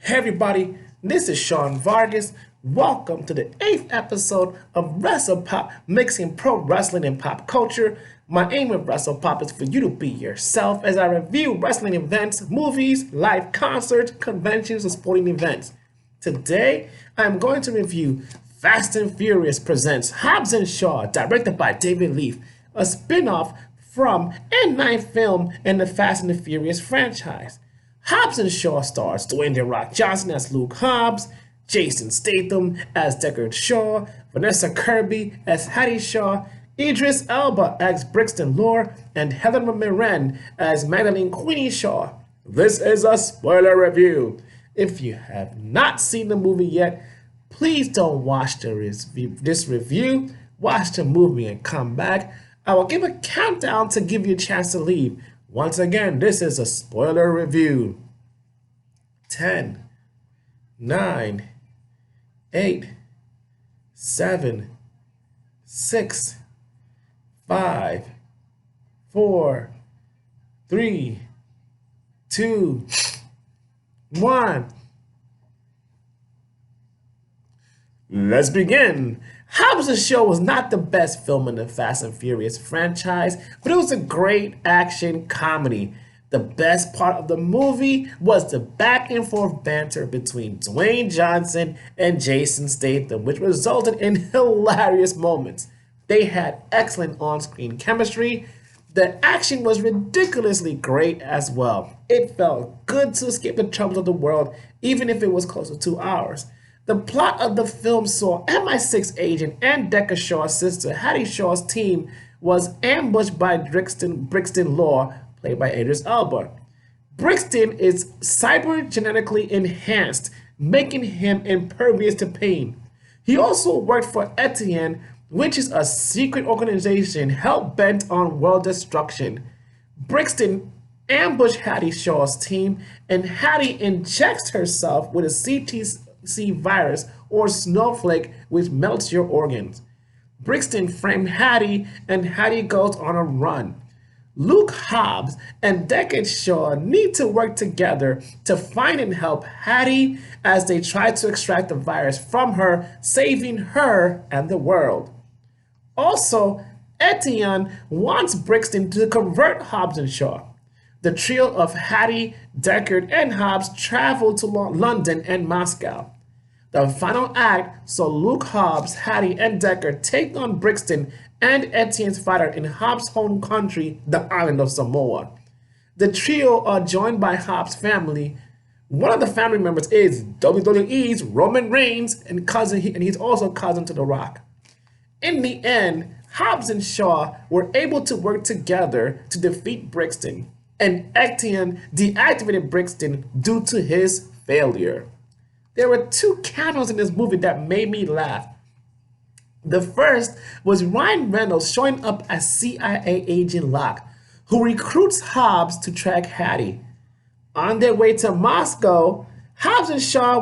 Hey everybody, this is Sean Vargas. Welcome to the 8th episode of WrestlePop, mixing pro wrestling and pop culture. My aim with WrestlePop is for you to be yourself as I review wrestling events, movies, live concerts, conventions, and sporting events. Today, I am going to review Fast and Furious presents Hobbs Shaw, directed by David Leaf, a spin-off from and ninth film in the Fast and the Furious franchise. Hobbs & Shaw stars Dwayne "The Rock" Johnson as Luke Hobbs, Jason Statham as Deckard Shaw, Vanessa Kirby as Hattie Shaw, Idris Elba as Brixton Lore, and Helen Mirren as Magdalene Queenie Shaw. This is a spoiler review. If you have not seen the movie yet, please don't watch this review. Watch the movie and come back. I will give a countdown to give you a chance to leave. Once again, this is a spoiler review. 10, 9, 8, 7, 6, 5, 4, 3, 2, 1. Let's begin. Hobbs & Shaw was not the best film in the Fast and Furious franchise, but it was a great action comedy. The best part of the movie was the back and forth banter between Dwayne Johnson and Jason Statham, which resulted in hilarious moments. They had excellent on-screen chemistry. The action was ridiculously great as well. It felt good to escape the troubles of the world, even if it was close to 2 hours. The plot of the film saw MI6 agent and Deckard Shaw's sister Hattie Shaw's team was ambushed by Brixton Lore, played by Idris Elba. Brixton is cybergenetically enhanced, making him impervious to pain. He also worked for Etienne, which is a secret organization hell-bent on world destruction. Brixton ambushed Hattie Shaw's team, and Hattie injects herself with a CTC virus or snowflake which melts your organs. Brixton framed Hattie, and Hattie goes on a run. Luke Hobbs and Deckard Shaw need to work together to find and help Hattie as they try to extract the virus from her, saving her and the world. Also, Etienne wants Brixton to convert Hobbs and Shaw. The trio of Hattie, Deckard, and Hobbs travel to London and Moscow. The final act saw Luke Hobbs, Hattie, and Deckard take on Brixton and Etienne's fighter in Hobbs' home country, the island of Samoa. The trio are joined by Hobbs' family. One of the family members is WWE's Roman Reigns, and he's also cousin to The Rock. In the end, Hobbs and Shaw were able to work together to defeat Brixton, and Etienne deactivated Brixton due to his failure. There were 2 cameos in this movie that made me laugh. The first was Ryan Reynolds showing up as CIA agent Locke, who recruits Hobbs to track Hattie. On their way to Moscow, Hobbs and Shaw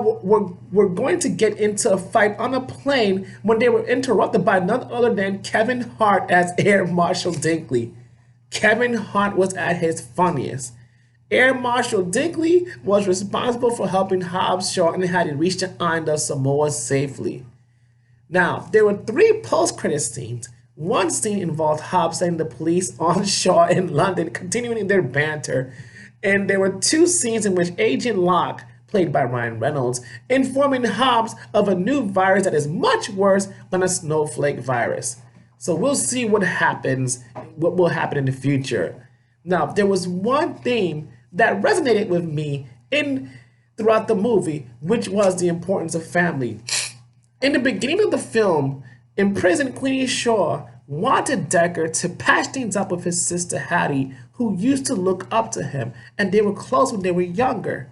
were going to get into a fight on a plane when they were interrupted by none other than Kevin Hart as Air Marshal Dinkley. Kevin Hart was at his funniest. Air Marshal Dinkley was responsible for helping Hobbs, Shaw, and Hattie reach the island of Samoa safely. Now, there were 3 post-credit scenes. One scene involved Hobbs sending the police on Shaw in London, continuing their banter. And there were 2 scenes in which Agent Locke, played by Ryan Reynolds, informing Hobbs of a new virus that is much worse than a snowflake virus. So we'll see what will happen in the future. Now, there was one theme that resonated with me throughout the movie, which was the importance of family. In the beginning of the film, imprisoned Queenie Shaw wanted Deckard to patch things up with his sister Hattie, who used to look up to him, and they were close when they were younger.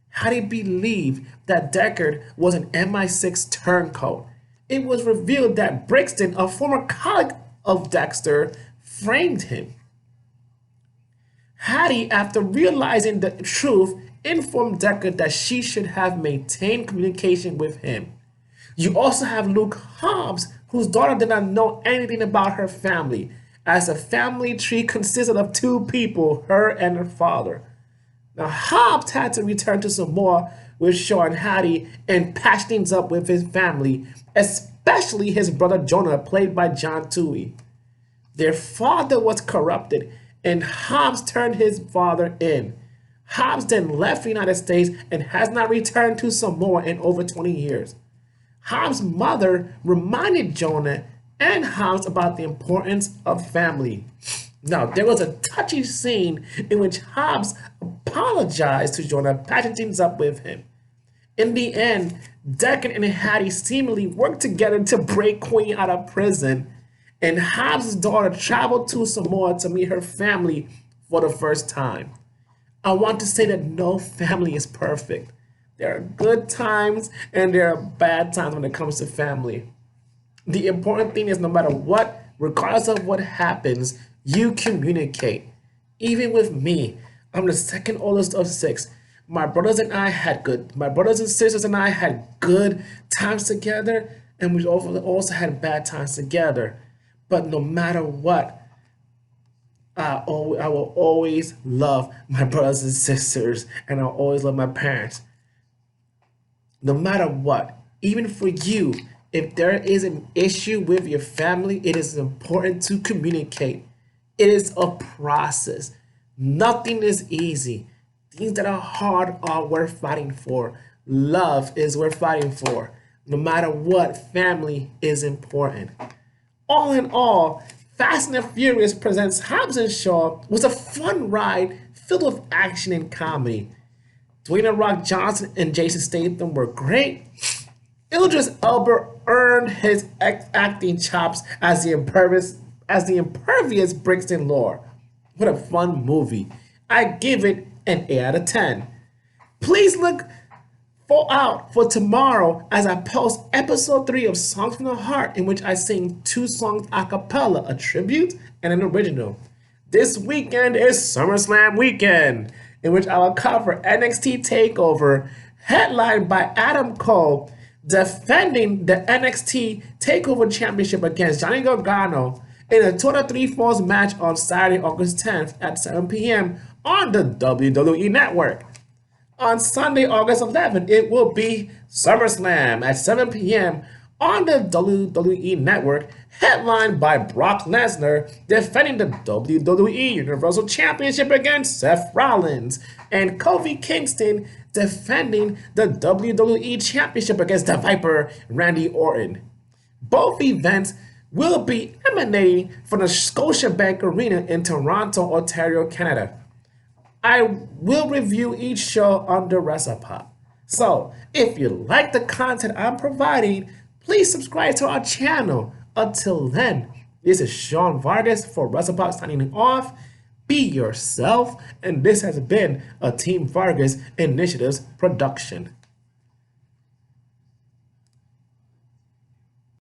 Hattie believed that Deckard was an MI6 turncoat. It was revealed that Brixton, a former colleague of Dexter, framed him. Hattie, after realizing the truth, informed Deckard that she should have maintained communication with him. You also have Luke Hobbs, whose daughter did not know anything about her family, as the family tree consisted of 2 people, her and her father. Now, Hobbs had to return to Samoa with Shaw and Hattie and patch things up with his family, especially his brother Jonah, played by John Tui. Their father was corrupted, and Hobbs turned his father in. Hobbs then left the United States and has not returned to Samoa in over 20 years. Hobbs' mother reminded Jonah and Hobbs about the importance of family. Now, there was a touchy scene in which Hobbs apologized to Jonah, patching things up with him. In the end, Deccan and Hattie seemingly worked together to break Queen out of prison, and Hobbs' daughter traveled to Samoa to meet her family for the first time. I want to say that no family is perfect. There are good times and there are bad times when it comes to family. The important thing is no matter what, regardless of what happens, you communicate. Even with me, I'm the second oldest of six. My brothers and sisters and I had good times together, and we also had bad times together. But no matter what, I will always love my brothers and sisters, and I'll always love my parents. No matter what, even for you, if there is an issue with your family, it is important to communicate. It is a process. Nothing is easy. Things that are hard are worth fighting for. Love is worth fighting for. No matter what, family is important. All in all, Fast and Furious presents Hobbs and Shaw was a fun ride filled with action and comedy. Dwayne "The Rock" Johnson and Jason Statham were great. Idris Elba earned his acting chops as the impervious Brixton Lore. What a fun movie. I give it an 8 out of 10. Please look out for tomorrow as I post episode 3 of Songs from the Heart, in which I sing 2 songs a cappella, a tribute and an original. This weekend is SummerSlam weekend, in which I will cover NXT TakeOver, headlined by Adam Cole, defending the NXT TakeOver Championship against Johnny Gargano in a total 3 falls match on Saturday, August 10th at 7 p.m. on the WWE Network. On Sunday, August 11th, it will be SummerSlam at 7 p.m. on the WWE Network, headlined by Brock Lesnar defending the WWE Universal Championship against Seth Rollins, and Kofi Kingston defending the WWE Championship against the Viper, Randy Orton. Both events will be emanating from the Scotiabank Arena in Toronto, Ontario, Canada. I will review each show under WrestlePop. So, if you like the content I'm providing, please subscribe to our channel. Until then, this is Sean Vargas for WrestlePop signing off. Be yourself, and this has been a Team Vargas Initiatives production.